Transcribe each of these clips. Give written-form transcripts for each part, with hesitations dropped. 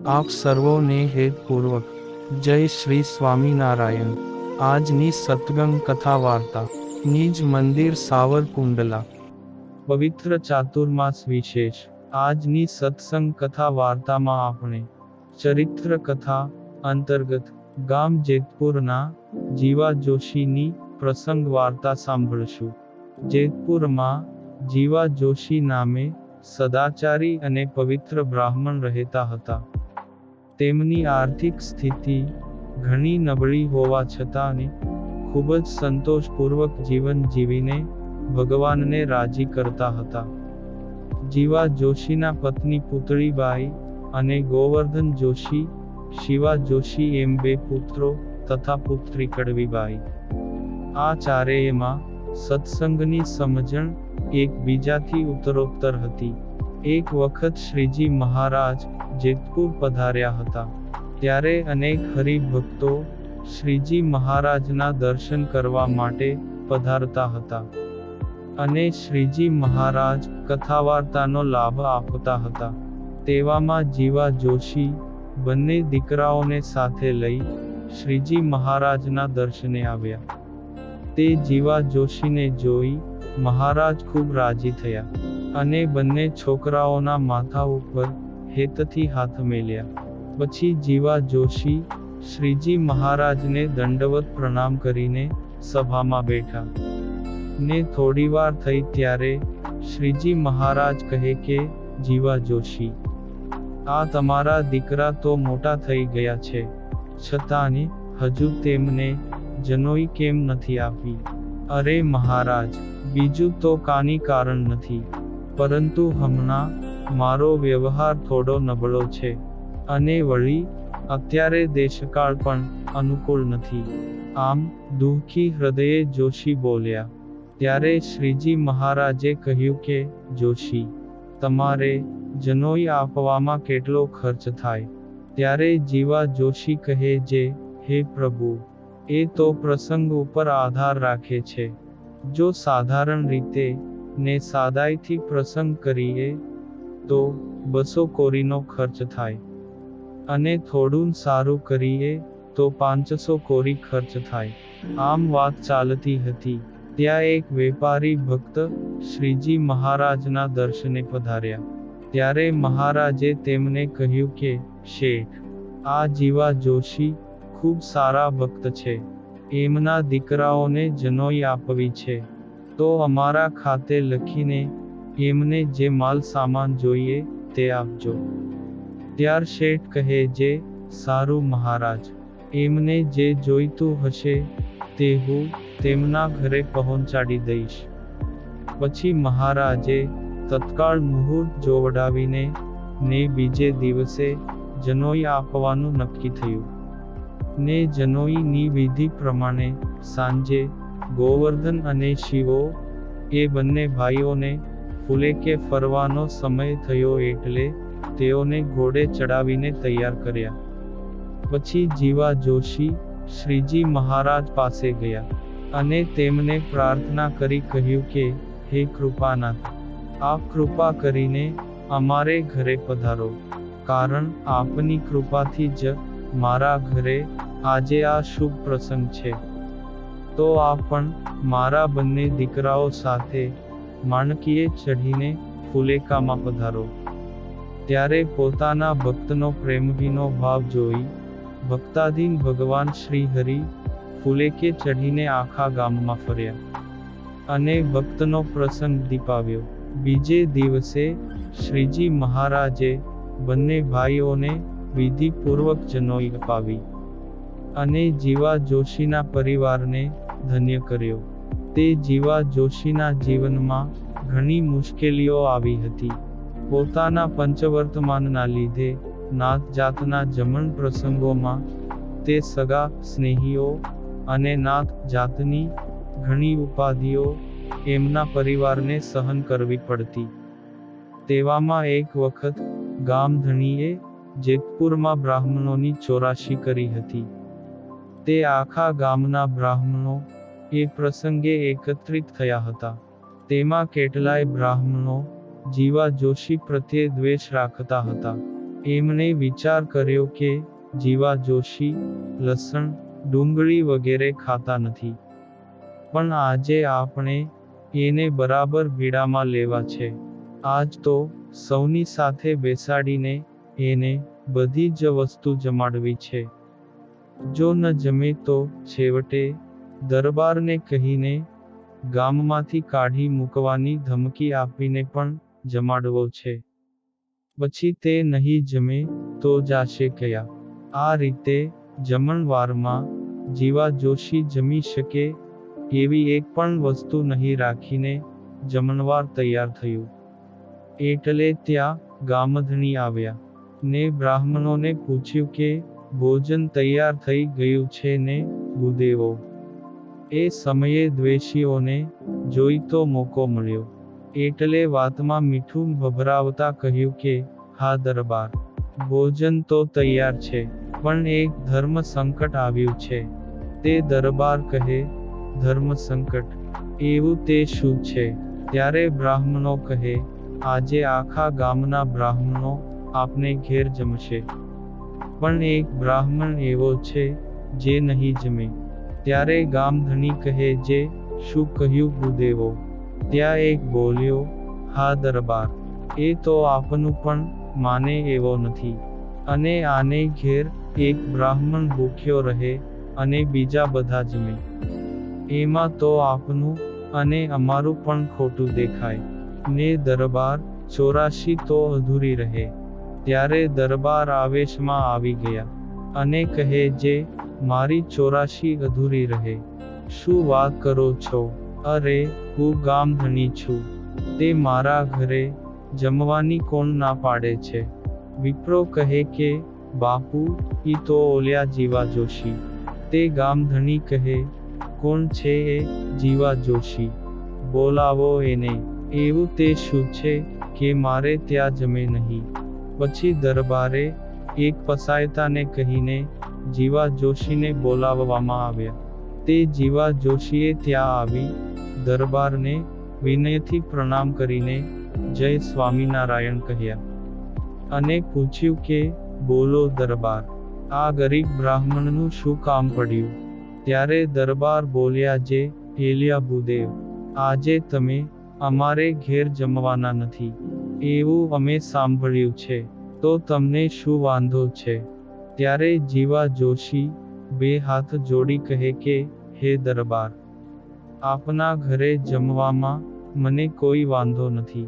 આપ સર્વોને હેતપૂર્વક જય શ્રી સ્વામિનારાયણ। આજની સત્સંગ કથા વાર્તા નિજ મંદિર સાવરકુંડલા પવિત્ર ચાતુર્માસ વિશેષ। આજની સત્સંગ કથા વાર્તામાં આપણે ચરિત્ર કથા અંતર્ગત ગામ જેતપુરના જીવા જોશીની પ્રસંગ વાર્તા સાંભળશું। જેતપુરમાં જીવા જોશી નામે સદાચારી અને પવિત્ર બ્રાહ્મણ રહેતા હતા। તેમની આર્થિક સ્થિતિ ઘણી નબળી હોવા છતાં ખૂબ જ સંતોષપૂર્વક જીવન જીવીને ભગવાનને રાજી કરતા હતા। જીવા જોશીના પત્ની પુતળીબાઈ અને ગોવર્ધન જોશી, શિવા જોશી એમ બે પુત્રો તથા પુત્રી કડવીબાઈ। આ ચારેયમાં સત્સંગની સમજણ એકબીજાથી ઉત્તરોત્તર હતી। એક વખત શ્રીજી મહારાજ જેતપુર પધાર્યા હતા, ત્યારે અનેક હરિભક્તો શ્રીજી મહારાજના દર્શન કરવા માટે પધારતા હતા અને શ્રીજી મહારાજ કથાવાર્તાનો લાભ આપતા હતા। તેવામાં જીવા જોશી બંને દીકરાઓને સાથે લઈ શ્રીજી મહારાજના દર્શને આવ્યા। તે જીવા જોશીને જોઈ મહારાજ ખૂબ રાજી થયા અને બંને છોકરાઓના માથા ઉપર હેતથી હાથ મેલ્યા। પછી જીવા જોશી શ્રીજી મહારાજને દંડવત પ્રણામ કરીને સભામાં બેઠા ને થોડીવાર થઈ ત્યારે શ્રીજી મહારાજ કહે કે જીવા જોશી, આ તમારા દીકરા તો મોટા થઈ ગયા છે, છતાં હજુ તેમને જનોઈ કેમ નથી આપી? અરે મહારાજ, બીજું તો કાંઈ કારણ નથી, પરંતુ હમણાં મારો વ્યવહાર થોડો નબળો છે અને વળી અત્યારે દેશકાળ પણ અનુકૂળ નથી। આમ દુઃખી હૃદયે જોશી બોલ્યા। ત્યારે શ્રીજી મહારાજે કહ્યું કે જોશી, તમારે જનોઈ આપવામાં કેટલો ખર્ચ થાય? ત્યારે જીવા જોશી કહે જે હે પ્રભુ, એ તો પ્રસંગ ઉપર આધાર રાખે છે। જો સાધારણ રીતે ને સાદાઈથી પ્રસંગ કરીએ તો 200 કોરીનો ખર્ચ થાય અને થોડું સારું કરીએ તો 500 કોરી ખર્ચ થાય। આમ વાત ચાલતી હતી ત્યાં એક વેપારી ભક્ત શ્રીજી મહારાજના દર્શને પધાર્યા। ત્યારે મહારાજે તેમને કહ્યું કે શેઠ, આ જીવા જોશી ખૂબ સારા ભક્ત છે, એમના દીકરાઓને જનોઈ આપવી છે તો અમારા ખાતે લખીને એમને જે માલ સામાન જોઈએ તે આપજો। ત્યાર શેઠ કહે જે સારું મહારાજ, એમને જે જોઈતું હશે તે હું તેમના ઘરે પહોંચાડી દઈશ। પછી મહારાજે તત્કાળ મુહૂર્ત જોવડાવીને ને બીજે દિવસે જનોઈ આપવાનું નક્કી થયું ને જનોઈની વિધિ પ્રમાણે સાંજે ગોવર્ધન અને શિવો એ બંને ભાઈઓને ફુલેકે ફરવાનો સમય થયો એટલે તેઓને ઘોડે ચડાવીને તૈયાર કર્યા। પછી જીવા જોશી શ્રીજી મહારાજ પાસે ગયા અને તેમને પ્રાર્થના કરી કહ્યું કે હે કૃપાનાથ, આપ કૃપા કરીને અમારે ઘરે પધારો, કારણ આપની કૃપાથી જ મારા ઘરે આજે આ શુભ પ્રસંગ છે। તો આપ પણ મારા બંને દીકરાઓ સાથે માણકીએ ચઢીને ફુલેકામાં પધારો। ત્યારે પોતાના ભક્તનો પ્રેમભીનો ભાવ જોઈ ભક્તાધીન ભગવાન શ્રી હરિ ફુલેકે ચઢીને આખા ગામમાં ફર્યા અને ભક્તનો પ્રસંગ દીપાવ્યો। બીજે દિવસે શ્રીજી મહારાજે બંને ભાઈઓને વિધિપૂર્વક જનોઈ અપાવી અને જીવા જોશીના પરિવારને ધન્ય કર્યો। તે જીવા જોશીના જીવનમાં ઘણી મુશ્કેલીઓ આવી હતી। પોતાના પંચવર્તમાનના લીધે નાત જાતના જમણ પ્રસંગોમાં તે સગા સ્નેહીઓ અને નાત જાતની ઘણી ઉપાધિઓ એમના પરિવારને સહન કરવી પડતી। તેવામાં એક વખત ગામધણીએ જેતપુરમાં બ્રાહ્મણોની ચોરાશી કરી હતી। તે આખા ગામના બ્રાહ્મણો એ પ્રસંગે એકત્રિત થયા હતા। તેમાં કેટલાય બ્રાહ્મણો જીવા જોશી પ્રત્યે દ્વેષ રાખતા હતા। એમણે વિચાર કર્યો કે જીવા જોશી લસણ ડુંગળી વગેરે ખાતા નથી, પણ આજે આપણે એને બરાબર ભીડામાં લેવા છે. આજ તો સૌની સાથે બેસાડીને એને બધી જ વસ્તુ જમાડવી છે. જો ન જમે તો છેવટે દરબારને કહીને ગામમાંથી કાઢી મૂકવાની ધમકી આપીને પણ જમાડવો છે. પછી તે નહીં જમે તો જાશે કયા? આ રીતે જમણવારમાં જીવા જોશી જમી શકે એવી એક પણ વસ્તુ નહીં રાખીને જમણવાર તૈયાર થયું. એટલે ત્યાં ગામધણી આવ્યા ને બ્રાહ્મણોને પૂછ્યું કે ભોજન તૈયાર થઈ ગયું છે ને ભૂદેવો? એ સમયે દ્વેષીઓને જોઈતો મોકો મળ્યો, એટલે વાતમાં મીઠું ભભરાવતા કહ્યું કે હા દરબાર, ભોજન તો તૈયાર છે, પણ એક ધર્મ સંકટ આવ્યું છે. તે દરબાર કહે, ધર્મ સંકટ? એવું તે શું છે? ત્યારે બ્રાહ્મણો કહે, આજે આખા ગામના બ્રાહ્મણો આપને ઘેર જમશે, પણ એક બ્રાહ્મણ એવો છે જે નહીં જમે. ત્યારે ગામધણી કહે, જે શું કહ્યું ભૂદેવો? ત્યાં એક બોલ્યો, હા દરબાર, એ તો આપનું પણ માને એવો નથી, અને આને ઘેર એક બ્રાહ્મણ ભૂખ્યો રહે અને બીજા બધા જમે, એમાં તો આપનું અને અમારું પણ ખોટું દેખાય ને દરબાર, 84 તો અધૂરી રહે. ત્યારે દરબાર આવેશમાં આવી ગયા અને કહે, જે મારી 84 અધૂરી રહે? શું વાત કરો છો? અરે, હું ગામધણી છું, તે મારા ઘરે જમવાની કોણ ના પાડે છે? વિપ્રો કહે કે બાપુ, ઈ તો ઓલ્યા જીવા જોશી. તે ગામધણી કહે, કોણ છે એ જીવા જોશી? બોલાવો એને. એવું તે શું છે કે મારે ત્યાં જમે નહીં? પછી દરબારે એક પસાયતાને કહીને જીવા જોશીને બોલાવવામાં આવ્યા. તે જીવા જોશીએ ત્યાં આવી દરબારને વિનયથી પ્રણામ કરીને જય સ્વામિનારાયણ કહ્યા અને પૂછ્યું કે બોલો દરબાર, આ ગરીબ બ્રાહ્મણનું શું કામ પડ્યું? ત્યારે દરબાર બોલ્યા, જે એલિયા ભૂદેવ, આજે તમે અમારે ઘેર જમવાના નથી એવું અમે સાંભળ્યું છે, તો તમને શું વાંધો છે? ત્યારે જીવા જોશી બે હાથ જોડી કહે કે હે દરબાર, આપના ઘરે જમવામાં મને કોઈ વાંધો નથી,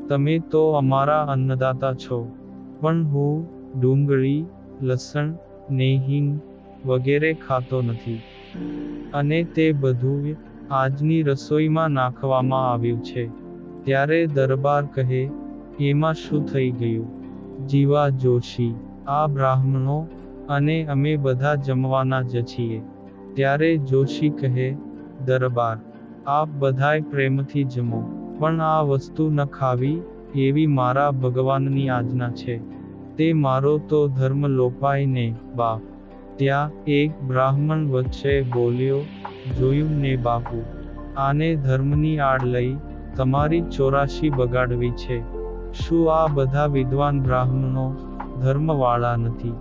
તમે તો અમારા અન્નદાતા છો, પણ હું ડુંગળી લસણ ને હિંગ વગેરે ખાતો નથી, અને તે બધું આજની રસોઈમાં નાખવામાં આવ્યું છે. ત્યારે દરબાર કહે, એમાં શું થઈ ગયું? જીવા જોશી, આ બ્રાહ્મણો અને અમે બધા જમવાના જ છીએ. ત્યારે જોશી કહે, દરબાર, આપ બધાય પ્રેમથી જમો, પણ આ વસ્તુ ન ખાવી એવી મારા ભગવાનની આજ્ઞા છે. તે મારો તો ધર્મ લોપાય ને બાપ. ત્યાં એક બ્રાહ્મણ વચ્ચે બોલ્યો, જોયું ને બાપુ, આને ધર્મની આડ લઈ તમારી 84 બગાડવી છે. શું આ બધા વિદ્વાન બ્રાહ્મણો ધર્મવાળા નથી?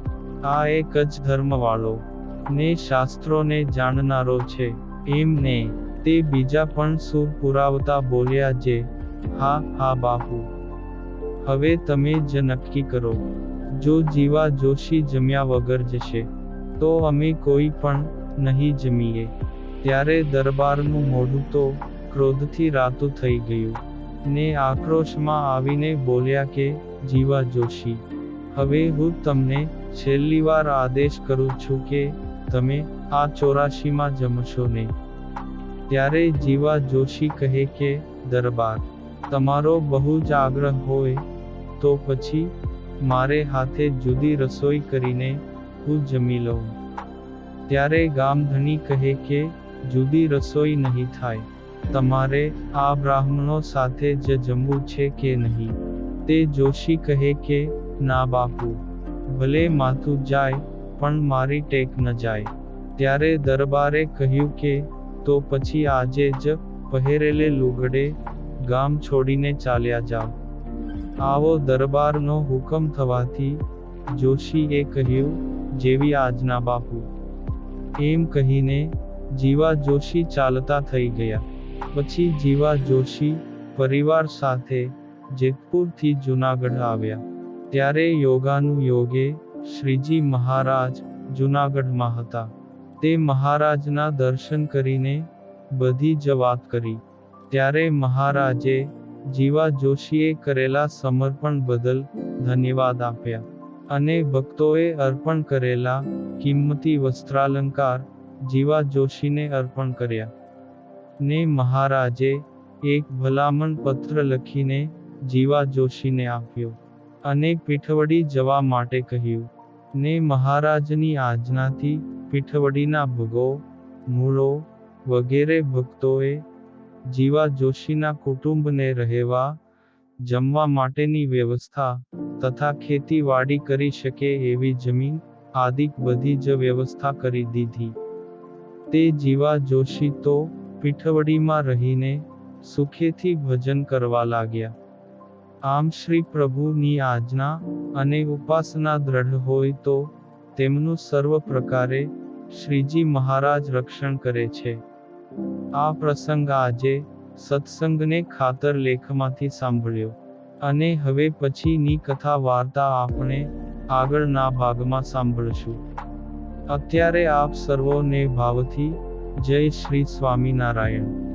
આ એક જ ધર્મવાળો ને શાસ્ત્રોને જાણનારો છે. એમ ને તે બીજા પણ સુર પુરાવતા બોલ્યા, જે હા હા બાપુ, હવે તમે જ નક્કી કરો. જો જીવા જોશી જમ્યા વગર જશે તો અમે કોઈ પણ નહીં જમીએ. ત્યારે દરબારનું મોઢું તો ક્રોધથી રાતું થઈ ગયું ને આક્રોશમાં આવીને બોલ્યા કે જીવા જોશી, હવે હું તમને છેલ્લી વાર આદેશ કરું છું કે તમે આ 84માં જમશો નહીં. ત્યારે જીવા જોશી કહે કે દરબાર, તમારો બહુ જ આગ્રહ હોય તો પછી મારે હાથે જુદી રસોઈ કરીને હું જમી લઉં. ત્યારે ગામધણી કહે કે જુદી રસોઈ નહીં થાય, તમારે આ બ્રાહ્મણો સાથે જ જમવું છે કે નહીં? તે જોશી કહે કે ના બાપુ, ભલે માથું જાય પણ મારી ટેક ન જાય. ત્યારે દરબારે કહ્યું કે તો પછી આજે જ પહેરેલે લુગડે ગામ છોડીને ચાલ્યા જાઓ. આવો દરબારનો હુકમ થવાથી જોશીએ કહ્યું, જેવી આજ્ઞા બાપુ. એમ કહીને જીવા જોશી ચાલતા થઈ ગયા. પછી જીવા જોશી પરિવાર સાથે જેતપુરથી જૂનાગઢ આવ્યા. ત્યારે યોગાનુયોગે શ્રીજી મહારાજ જૂનાગઢમાં હતા. તે મહારાજના દર્શન કરીને બધી જ વાત કરી. ત્યારે મહારાજે જીવા જોશીએ કરેલા સમર્પણ બદલ ધન્યવાદ આપ્યા. અને ભક્તોએ અર્પણ કરેલા કિંમતી વસ્ત્રાલંકાર જીવા જોશીને અર્પણ કર્યા. ને મહારાજે એક ભલામણ પત્ર લખીને જીવા જોશીને આપ્યો. અને પીઠવડી જવા માટે કહ્યું. ને મહારાજની આજ્ઞાથી પીઠવડીના ભગો, મૂળો વગેરે ભક્તોએ જીવા જોશીના કુટુંબને રહેવા, જમવા માટેની વ્યવસ્થા તથા ખેતીવાડી કરી શકે એવી જમીન આદિક બધી જ વ્યવસ્થા કરી દીધી. તે જીવા જોશી તો પીઠવડીમાં રહીને સુખેથી ભજન કરવા લાગ્યા. આમ શ્રી પ્રભુની આજ્ઞા અને ઉપાસના દ્રઢ હોય તો તેમનું સર્વ પ્રકારે શ્રીજી મહારાજ રક્ષણ કરે છે. આ પ્રસંગ આજે સત્સંગને ખાતર લેખમાંથી સાંભળ્યો. અને હવે પછીની કથા વાર્તા આપણે આગળના ભાગમાં સાંભળશું. અત્યારે આપ સર્વોને ભાવથી જય શ્રી સ્વામિનારાયણ.